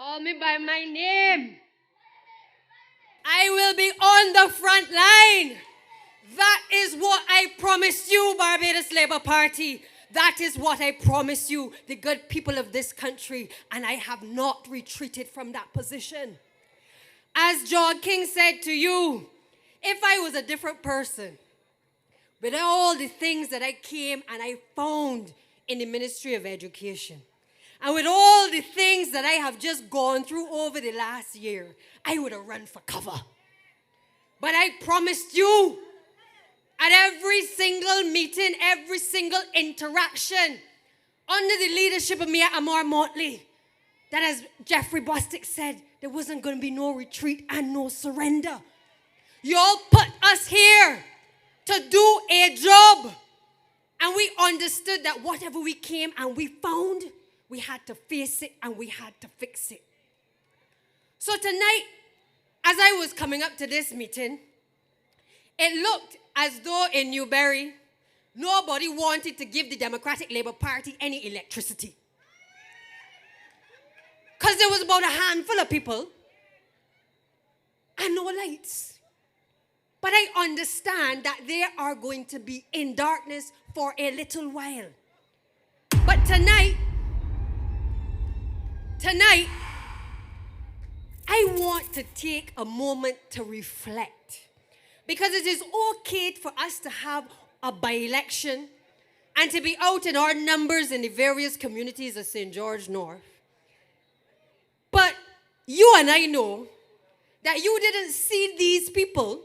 Call me by my name. I will be on the front line. That is what I promised you, Barbados Labour Party. That is what I promised you, the good people of this country. And I have not retreated from that position. As John King said to you, if I was a different person, with all the things that I came and I found in the Ministry of Education, and with all the things that I have just gone through over the last year, I would have run for cover. But I promised you, at every single meeting, every single interaction, under the leadership of Mia Amor Motley, that as Jeffrey Bostic said, there wasn't going to be no retreat and no surrender. Y'all put us here to do a job. And we understood that whatever we came and we found, we had to face it and we had to fix it. So tonight, as I was coming up to this meeting, it looked as though in Newberry, nobody wanted to give the Democratic Labour Party any electricity. Because there was about a handful of people and no lights. But I understand that they are going to be in darkness for a little while. But tonight, I want to take a moment to reflect. Because it is okay for us to have a by-election and to be out in our numbers in the various communities of St. George North. But you and I know that you didn't see these people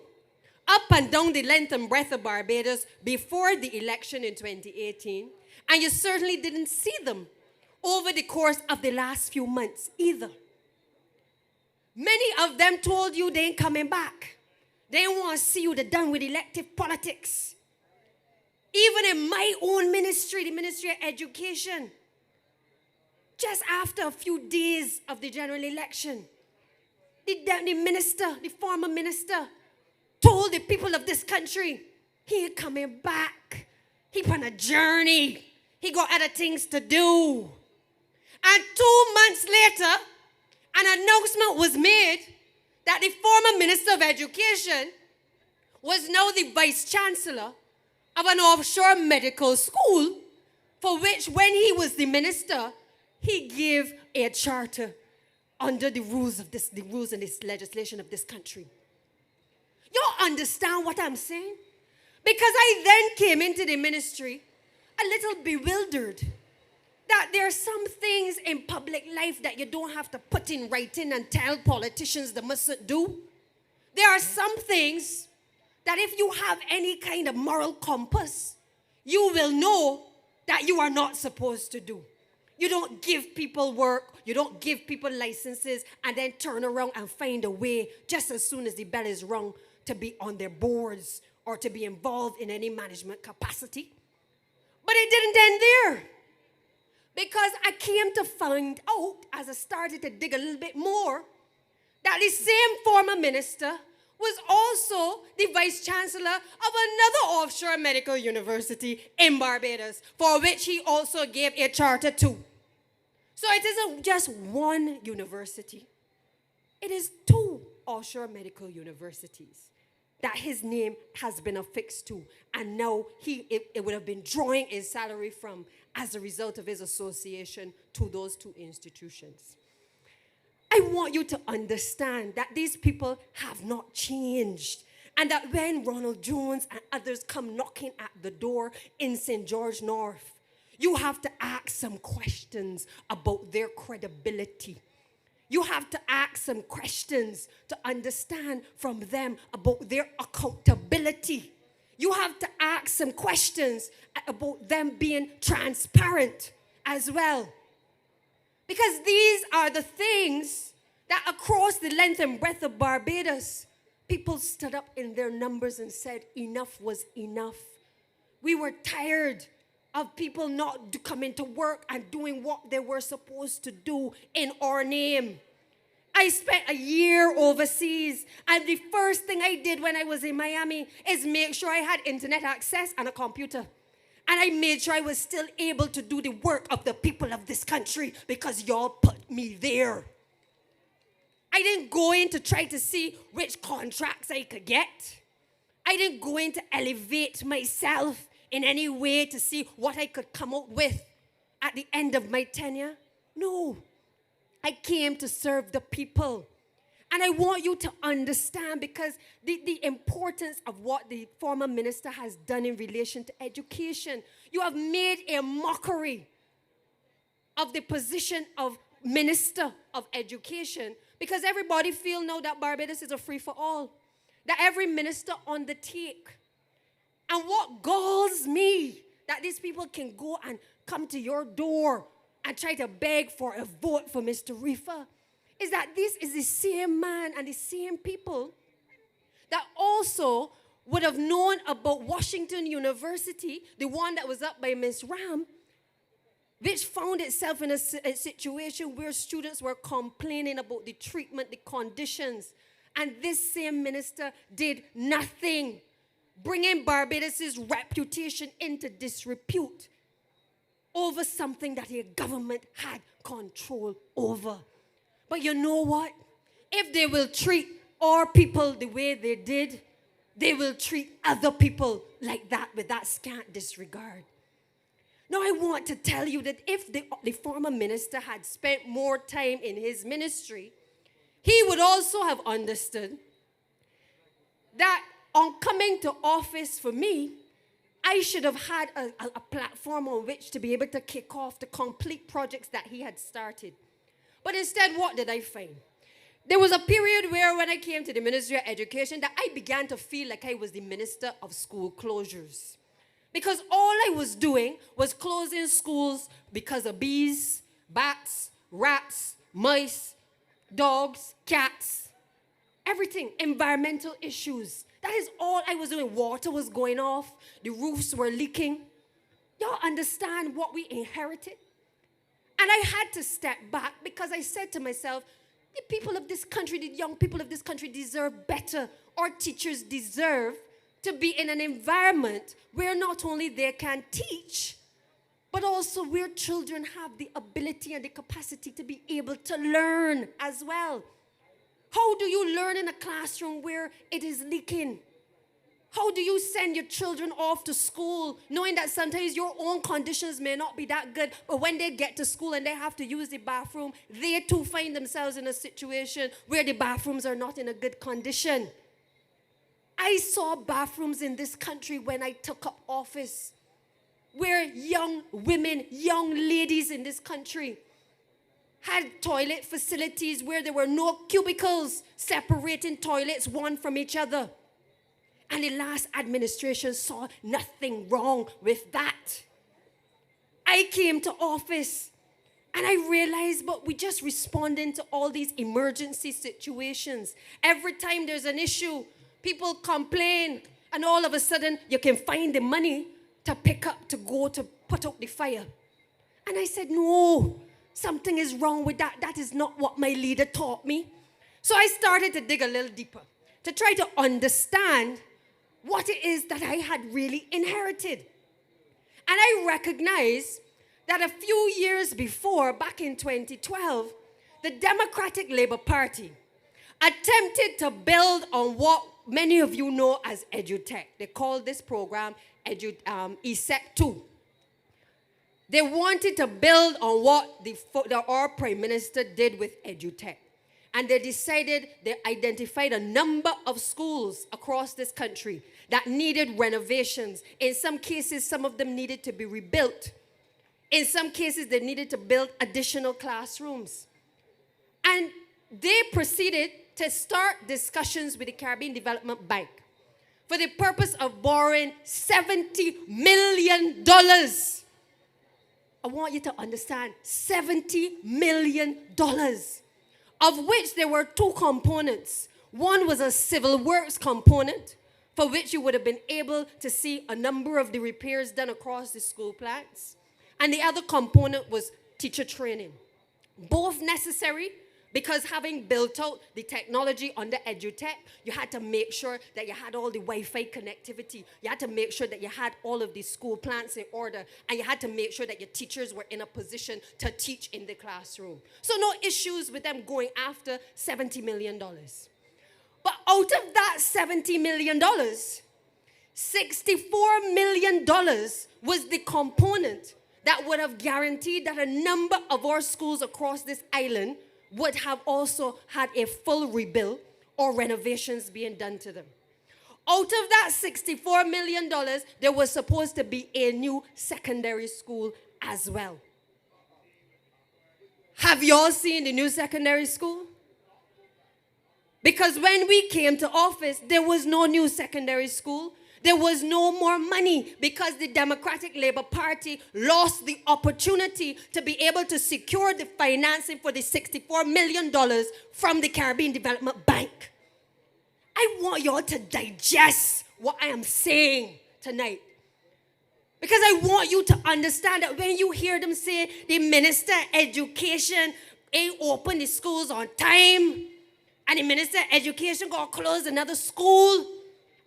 up and down the length and breadth of Barbados before the election in 2018. And you certainly didn't see them over the course of the last few months either. Many of them told you they ain't coming back. They want to see you done with elective politics. Even in my own ministry, the Ministry of Education, just after a few days of the general election, the minister, the former minister, told the people of this country, he ain't coming back. He on a journey. He got other things to do. And 2 months later, an announcement was made that the former Minister of Education was now the Vice Chancellor of an offshore medical school, for which, when he was the minister, he gave a charter under the rules and this legislation of this country. You understand what I'm saying? Because I then came into the ministry a little bewildered that there are some things in public life that you don't have to put in writing and tell politicians they mustn't do. There are some things that if you have any kind of moral compass, you will know that you are not supposed to do. You don't give people work, you don't give people licenses, and then turn around and find a way just as soon as the bell is rung to be on their boards or to be involved in any management capacity. But it didn't end there. Because I came to find out, as I started to dig a little bit more, that the same former minister was also the Vice Chancellor of another offshore medical university in Barbados, for which he also gave a charter to. So it isn't just one university. It is 2 offshore medical universities that his name has been affixed to. And now it would have been drawing his salary from as a result of his association to those 2 institutions. I want you to understand that these people have not changed. And that when Ronald Jones and others come knocking at the door in St. George North, you have to ask some questions about their credibility. You have to ask some questions to understand from them about their accountability. You have to ask some questions about them being transparent as well. Because these are the things that across the length and breadth of Barbados, people stood up in their numbers and said enough was enough. We were tired of people not coming to work and doing what they were supposed to do in our name. I spent a year overseas, and the first thing I did when I was in Miami is make sure I had internet access and a computer. And I made sure I was still able to do the work of the people of this country because y'all put me there. I didn't go in to try to see which contracts I could get. I didn't go in to elevate myself in any way to see what I could come up with at the end of my tenure. No, I came to serve the people. And I want you to understand, because the importance of what the former minister has done in relation to education. You have made a mockery of the position of minister of education, because everybody feel now that Barbados is a free-for-all, that every minister on the take. And what galls me, that these people can go and come to your door and try to beg for a vote for Mr. Rifa, is that this is the same man and the same people that also would have known about Washington University, the one that was up by Miss Ram, which found itself in a situation where students were complaining about the treatment, the conditions, and this same minister did nothing, bringing Barbados' reputation into disrepute over something that the government had control over. But you know what? If they will treat our people the way they did, they will treat other people like that with that scant disregard. Now, I want to tell you that if the former minister had spent more time in his ministry, he would also have understood that on coming to office for me, I should have had a platform on which to be able to kick off the complete projects that he had started. But instead, what did I find? There was a period where when I came to the Ministry of Education that I began to feel like I was the minister of school closures. Because all I was doing was closing schools because of bees, bats, rats, mice, dogs, cats, everything, environmental issues. That is all I was doing. Water was going off. The roofs were leaking. Y'all understand what we inherited? And I had to step back because I said to myself, the people of this country, the young people of this country deserve better. Our teachers deserve to be in an environment where not only they can teach, but also where children have the ability and the capacity to be able to learn as well. How do you learn in a classroom where it is leaking? How do you send your children off to school knowing that sometimes your own conditions may not be that good, but when they get to school and they have to use the bathroom, they too find themselves in a situation where the bathrooms are not in a good condition? I saw bathrooms in this country when I took up office where young women, young ladies in this country had toilet facilities where there were no cubicles separating toilets one from each other. And the last administration saw nothing wrong with that. I came to office and I realized, but we just responding to all these emergency situations. Every time there's an issue, people complain, and all of a sudden you can find the money to pick up, to go to put out the fire. And I said, no, something is wrong with that. That is not what my leader taught me. So I started to dig a little deeper to try to understand what it is that I had really inherited. And I recognized that a few years before, back in 2012, the Democratic Labour Party attempted to build on what many of you know as EduTech. They call this program ESEC 2. They wanted to build on what our Prime Minister did with EduTech. And they identified a number of schools across this country that needed renovations. In some cases, some of them needed to be rebuilt. In some cases, they needed to build additional classrooms. And they proceeded to start discussions with the Caribbean Development Bank for the purpose of borrowing $70 million. I want you to understand, $70 million. Of which there were two components. One was a civil works component, for which you would have been able to see a number of the repairs done across the school plants. And the other component was teacher training. Both necessary, Because having built out the technology under EduTech, you had to make sure that you had all the Wi-Fi connectivity. You had to make sure that you had all of the school plans in order. And you had to make sure that your teachers were in a position to teach in the classroom. So no issues with them going after $70 million. But out of that $70 million, $64 million was the component that would have guaranteed that a number of our schools across this island would have also had a full rebuild or renovations being done to them. Out of that $64 million, there was supposed to be a new secondary school as well. Have y'all seen the new secondary school? Because when we came to office, there was no new secondary school. There was no more money because the Democratic Labour Party lost the opportunity to be able to secure the financing for the $64 million from the Caribbean Development Bank. I want y'all to digest what I am saying tonight. Because I want you to understand that when you hear them say the Minister of Education ain't open the schools on time and the Minister of Education gonna close another school,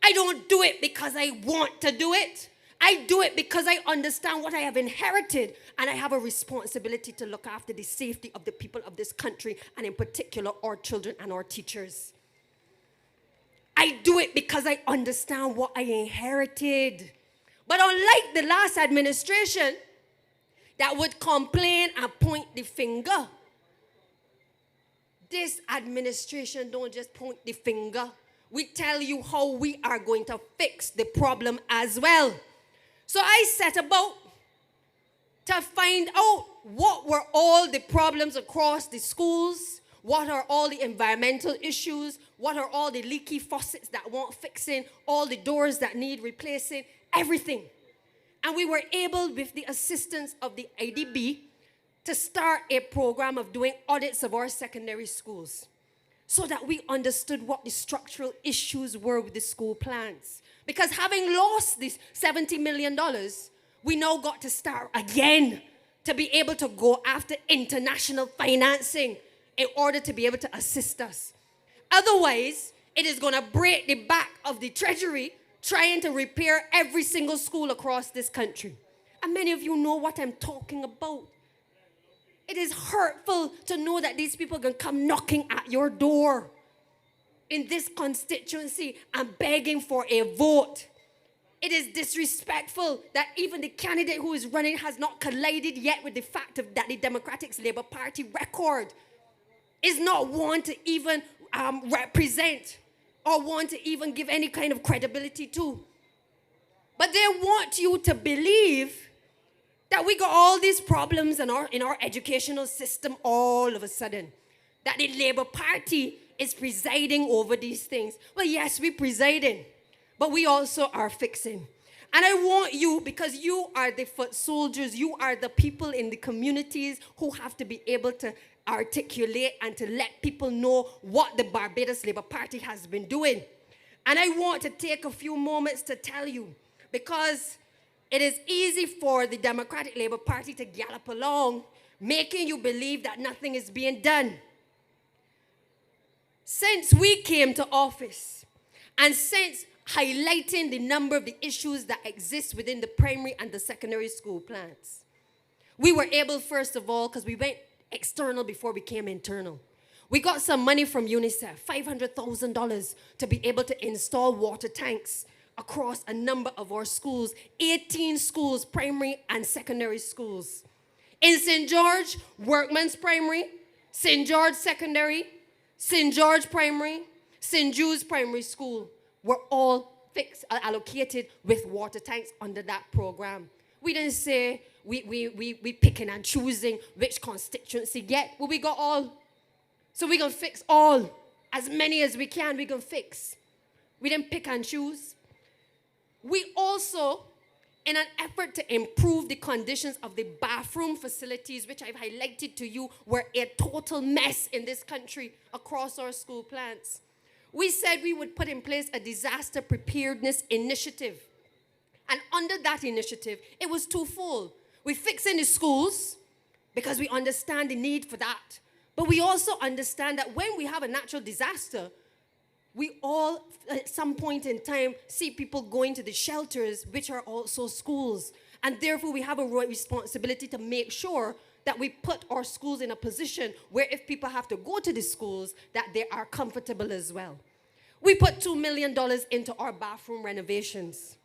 I don't do it because I want to do it. I do it because I understand what I have inherited, and I have a responsibility to look after the safety of the people of this country, and in particular our children and our teachers. I do it because I understand what I inherited. But unlike the last administration that would complain and point the finger, this administration don't just point the finger. We tell you how we are going to fix the problem as well. So I set about to find out what were all the problems across the schools, what are all the environmental issues, what are all the leaky faucets that want fixing, all the doors that need replacing, everything. And we were able, with the assistance of the IDB, to start a program of doing audits of our secondary schools, so that we understood what the structural issues were with the school plans. Because having lost this $70 million, we now got to start again to be able to go after international financing in order to be able to assist us. Otherwise, it is going to break the back of the Treasury trying to repair every single school across this country. And many of you know what I'm talking about. It is hurtful to know that these people can come knocking at your door in this constituency and begging for a vote. It is disrespectful that even the candidate who is running has not collided yet with the fact that the Democratic Labour Party record is not one to even represent or want to even give any kind of credibility to. But they want you to believe that we got all these problems in our educational system all of a sudden. That the Labour Party is presiding over these things. Well, yes, we're presiding, but we also are fixing. And I want you, because you are the foot soldiers, you are the people in the communities who have to be able to articulate and to let people know what the Barbados Labour Party has been doing. And I want to take a few moments to tell you, because it is easy for the Democratic Labour Party to gallop along, making you believe that nothing is being done. Since we came to office, and since highlighting the number of the issues that exist within the primary and the secondary school plans, we were able, first of all, because we went external before we came internal, we got some money from UNICEF, $500,000, to be able to install water tanks across a number of our schools, 18 schools, primary and secondary schools. In St. George, Workman's Primary, St. George Secondary, St. George Primary, St. Jude's Primary School were all allocated with water tanks under that program. We didn't say we picking and choosing which constituency get. Well, we got all. So we're going to fix all. As many as we can, we're going to fix. We didn't pick and choose. We also, in an effort to improve the conditions of the bathroom facilities, which I've highlighted to you, were a total mess in this country across our school plans. We said we would put in place a disaster preparedness initiative. And under that initiative, it was twofold. We're fixing the schools because we understand the need for that. But we also understand that when we have a natural disaster, we all, at some point in time, see people going to the shelters, which are also schools. And therefore, we have a responsibility to make sure that we put our schools in a position where if people have to go to the schools, that they are comfortable as well. We put $2 million into our bathroom renovations.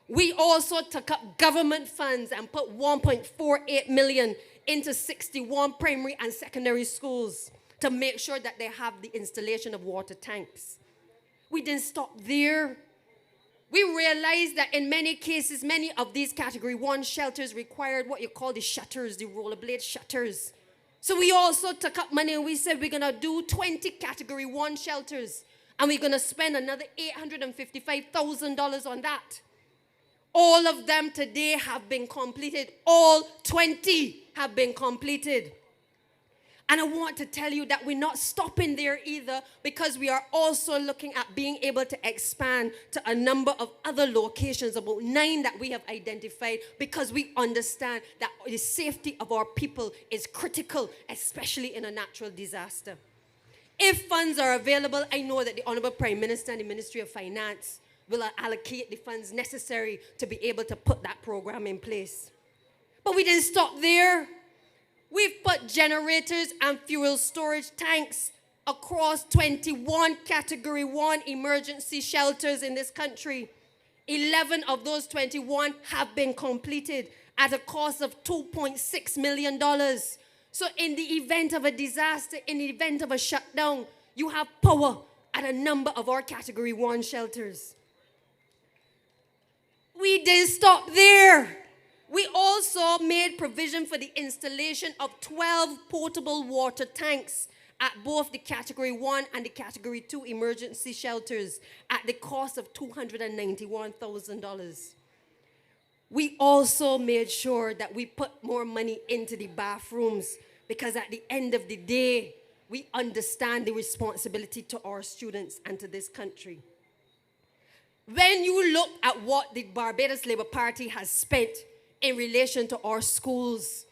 We also took up government funds and put $1.48 million into 61 primary and secondary schools to make sure that they have the installation of water tanks. We didn't stop there. We realized that in many cases, many of these Category 1 shelters required what you call the shutters, the rollerblade shutters. So we also took up money and we said we're going to do 20 Category 1 shelters. And we're going to spend another $855,000 on that. All of them today have been completed. All 20 have been completed. And I want to tell you that we're not stopping there either, because we are also looking at being able to expand to a number of other locations, about 9 that we have identified, because we understand that the safety of our people is critical, especially in a natural disaster. If funds are available, I know that the Honorable Prime Minister and the Ministry of Finance will allocate the funds necessary to be able to put that program in place. But we didn't stop there. We've put generators and fuel storage tanks across 21 Category 1 emergency shelters in this country. 11 of those 21 have been completed at a cost of $2.6 million. So in the event of a disaster, in the event of a shutdown, you have power at a number of our Category 1 shelters. We didn't stop there. We also made provision for the installation of 12 portable water tanks at both the Category 1 and the Category 2 emergency shelters at the cost of $291,000. We also made sure that we put more money into the bathrooms, because at the end of the day, we understand the responsibility to our students and to this country. When you look at what the Barbados Labour Party has spent in relation to our schools,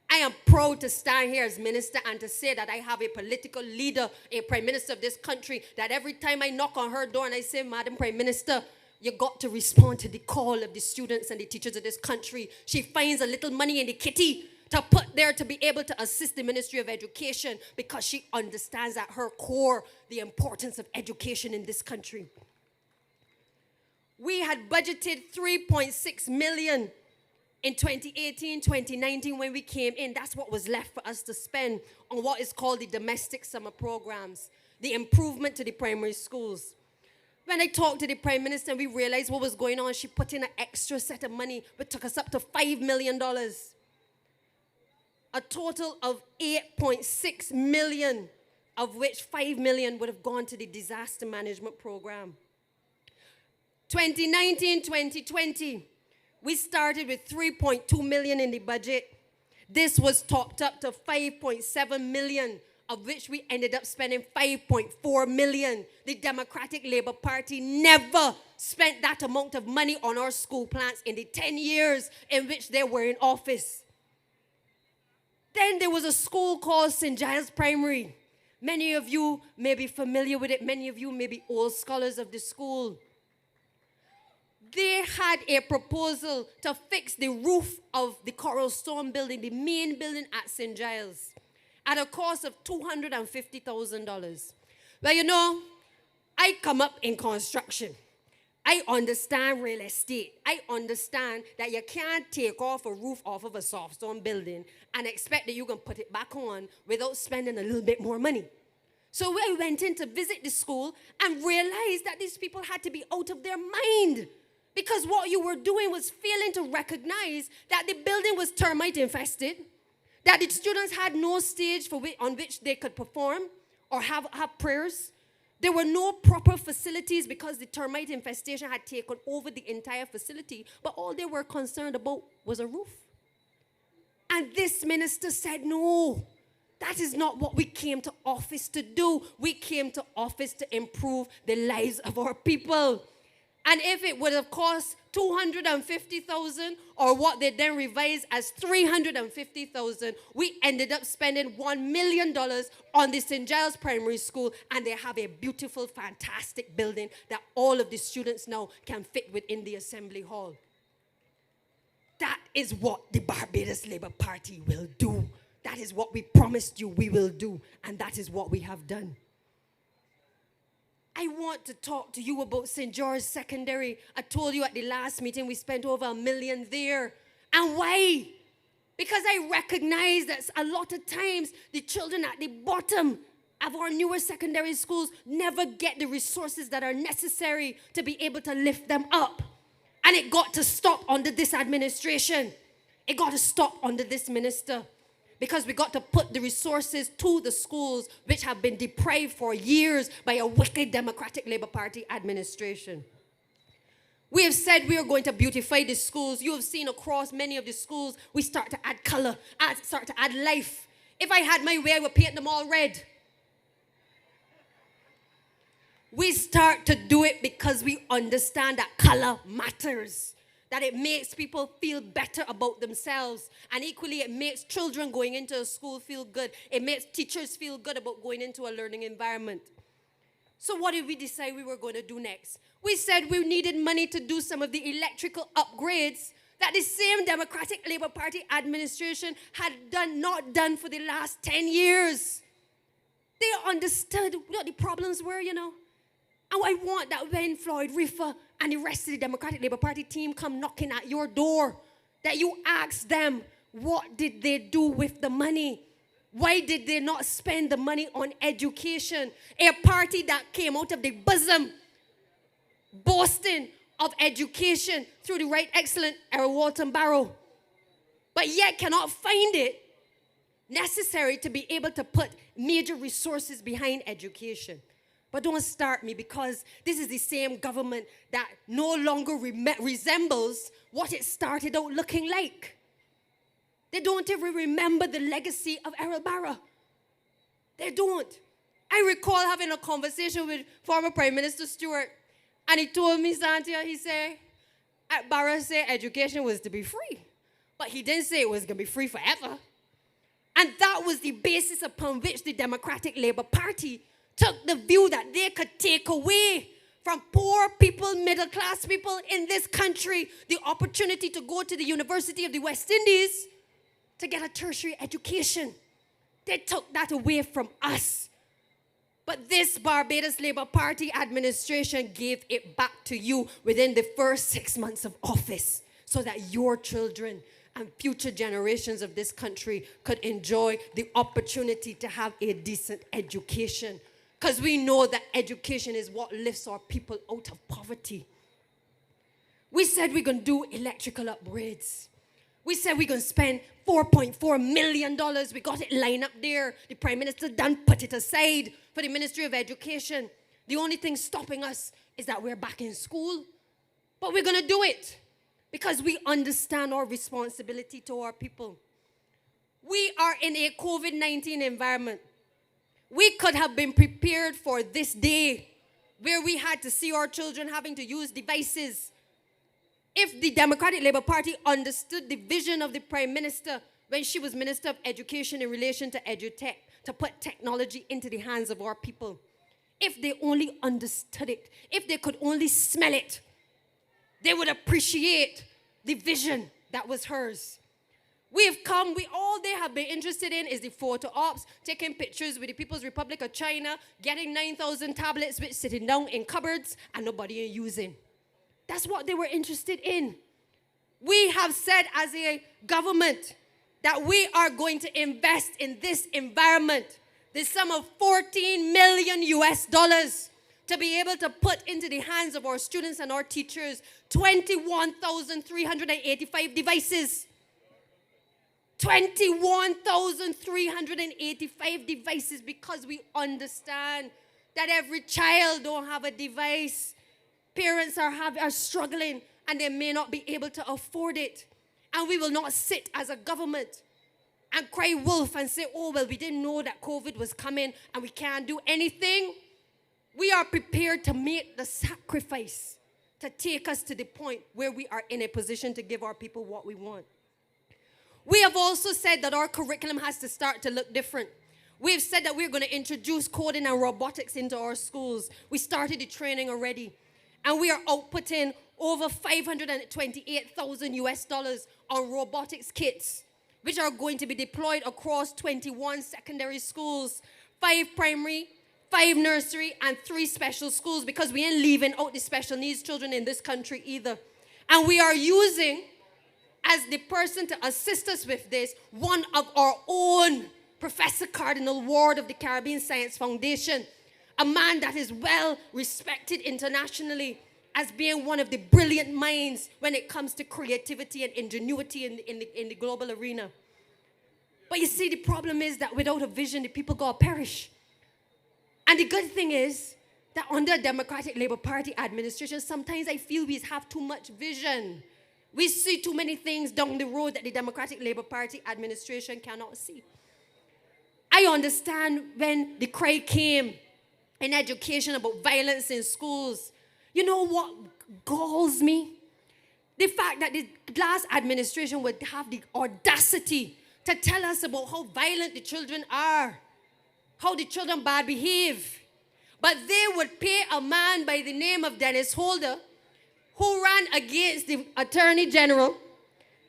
I am proud to stand here as minister and to say that I have a political leader, a prime minister of this country, that every time I knock on her door and I say, Madam Prime Minister, you got to respond to the call of the students and the teachers of this country. She finds a little money in the kitty to put there to be able to assist the Ministry of Education, because she understands at her core the importance of education in this country. We had budgeted $3.6 million in 2018, 2019 when we came in. That's what was left for us to spend on what is called the domestic summer programs, the improvement to the primary schools. When I talked to the Prime Minister and we realized what was going on, she put in an extra set of money, which took us up to $5 million. A total of $8.6 million, of which $5 million would have gone to the disaster management program. 2019-2020, we started with $3.2 million in the budget. This was topped up to $5.7 million, of which we ended up spending $5.4 million. The Democratic Labour Party never spent that amount of money on our school plants in the 10 years in which they were in office. Then there was a school called St. Giles Primary. Many of you may be familiar with it. Many of you may be old scholars of the school. They had a proposal to fix the roof of the Coral Storm building, the main building at St. Giles, at a cost of $250,000. Well, you know, I come up in construction. I understand real estate. I understand that you can't take off a roof off of a soft stone building and expect that you can put it back on without spending a little bit more money. So we went in to visit the school and realized that these people had to be out of their mind, because what you were doing was failing to recognize that the building was termite infested, that the students had no stage on which they could perform or have prayers. There were no proper facilities because the termite infestation had taken over the entire facility, but all they were concerned about was a roof. And this minister said, no, that is not what we came to office to do. We came to office to improve the lives of our people. And if it would have cost 250,000 or what they then revised as 350,000, we ended up spending $1 million on the St. Giles Primary School, and they have a beautiful, fantastic building that all of the students now can fit within the assembly hall. That is what the Barbados Labour Party will do. That is what we promised you we will do, and that is what we have done. I want to talk to you about St. George Secondary. I told you at the last meeting we spent over $1 million there. And why? Because I recognize that a lot of times the children at the bottom of our newer secondary schools never get the resources that are necessary to be able to lift them up. And it got to stop under this administration. It got to stop under this minister. Because we got to put the resources to the schools which have been deprived for years by a wicked Democratic Labour Party administration. We have said we are going to beautify the schools. You have seen across many of the schools, we start to add color, start to add life. If I had my way, I would paint them all red. We start to do it because we understand that color matters. That it makes people feel better about themselves. And equally, it makes children going into a school feel good. It makes teachers feel good about going into a learning environment. So what did we decide we were going to do next? We said we needed money to do some of the electrical upgrades that the same Democratic Labour Party administration had not done for the last 10 years. They understood what the problems were, And I want that when Floyd Riffer and the rest of the Democratic Labour Party team come knocking at your door, that you ask them, what did they do with the money? Why did they not spend the money on education? A party that came out of the bosom, boasting of education through the Right Excellent Errol Walton Barrow, but yet cannot find it necessary to be able to put major resources behind education. But don't start me, because this is the same government that no longer resembles what it started out looking like. They don't even remember the legacy of Errol Barrow. They don't. I recall having a conversation with former Prime Minister Stewart, and he told me, Santia, he said, Barrow said education was to be free, but he didn't say it was going to be free forever. And that was the basis upon which the Democratic Labour Party took the view that they could take away from poor people, middle-class people in this country the opportunity to go to the University of the West Indies to get a tertiary education. They took that away from us. But this Barbados Labour Party administration gave it back to you within the first 6 months of office so that your children and future generations of this country could enjoy the opportunity to have a decent education. Because we know that education is what lifts our people out of poverty. We said we're going to do electrical upgrades. We said we're going to spend $4.4 million. We got it lined up there. The Prime Minister done put it aside for the Ministry of Education. The only thing stopping us is that we're back in school. But we're going to do it because we understand our responsibility to our people. We are in a COVID-19 environment. We could have been prepared for this day where we had to see our children having to use devices. If the Democratic Labour Party understood the vision of the Prime Minister when she was Minister of Education in relation to EduTech, to put technology into the hands of our people, if they only understood it, if they could only smell it, they would appreciate the vision that was hers. We have come, all they have been interested in is the photo ops, taking pictures with the People's Republic of China, getting 9,000 tablets which sitting down in cupboards and nobody is using. That's what they were interested in. We have said as a government that we are going to invest in this environment the sum of $14 million to be able to put into the hands of our students and our teachers 21,385 devices. 21,385 devices, because we understand that every child don't have a device. Parents are struggling and they may not be able to afford it. And we will not sit as a government and cry wolf and say, oh, well, we didn't know that COVID was coming and we can't do anything. We are prepared to make the sacrifice to take us to the point where we are in a position to give our people what we want. We have also said that our curriculum has to start to look different. We've said that we're going to introduce coding and robotics into our schools. We started the training already. And we are outputting over $528,000 on robotics kits, which are going to be deployed across 21 secondary schools, 5 primary, 5 nursery, and 3 special schools, because we ain't leaving out the special needs children in this country either. And we are using, as the person to assist us with this, one of our own, Professor Cardinal Ward of the Caribbean Science Foundation, a man that is well respected internationally as being one of the brilliant minds when it comes to creativity and ingenuity in the global arena. But you see, the problem is that without a vision, the people go perish. And the good thing is that under Democratic Labour Party administration, sometimes I feel we have too much vision. We see too many things down the road that the Democratic Labour Party administration cannot see. I understand when the cry came in education about violence in schools. You know what galls me? The fact that the last administration would have the audacity to tell us about how violent the children are, how the children bad behave. But they would pay a man by the name of Dennis Holder, who ran against the Attorney General,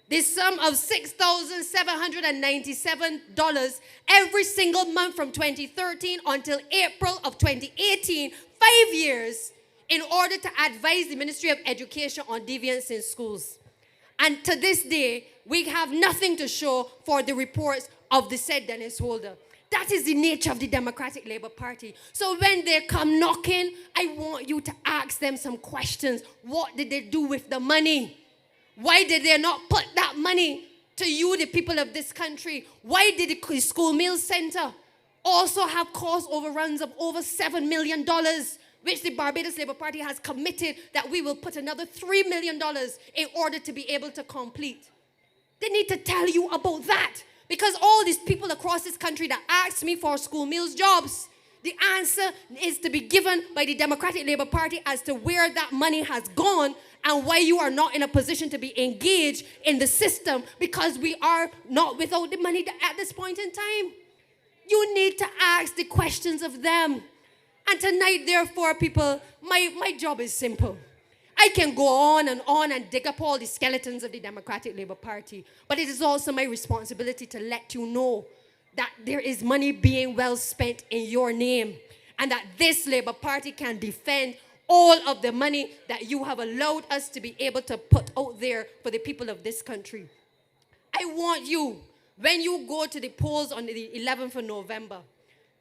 the sum of $6,797 every single month from 2013 until April of 2018, 5 years, in order to advise the Ministry of Education on deviance in schools. And to this day, we have nothing to show for the reports of the said Dennis Holder. That is the nature of the Democratic Labour Party. So when they come knocking, I want you to ask them some questions. What did they do with the money? Why did they not put that money to you, the people of this country? Why did the school meal center also have cost overruns of over $7 million, which the Barbados Labour Party has committed that we will put another $3 million in order to be able to complete? They need to tell you about that, because all these people across this country that ask me for school meals jobs, the answer is to be given by the Democratic Labour Party as to where that money has gone and why you are not in a position to be engaged in the system, because we are not without the money at this point in time. You need to ask the questions of them. And tonight, therefore, people, my job is simple. I can go on and dig up all the skeletons of the Democratic Labour Party, but it is also my responsibility to let you know that there is money being well spent in your name, and that this Labour Party can defend all of the money that you have allowed us to be able to put out there for the people of this country. I want you, when you go to the polls on the 11th of November,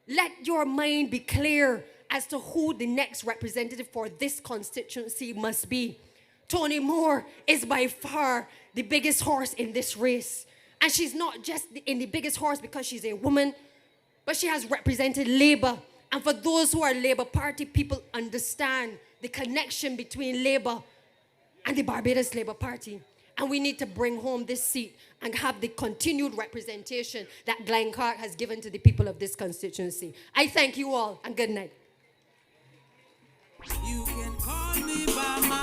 let your mind be clear as to who the next representative for this constituency must be. Tony Moore is by far the biggest horse in this race. And she's not just in the biggest horse because she's a woman, but she has represented Labour. And for those who are Labour Party, people understand the connection between Labour and the Barbados Labour Party. And we need to bring home this seat and have the continued representation that Glenn Clark has given to the people of this constituency. I thank you all, and good night.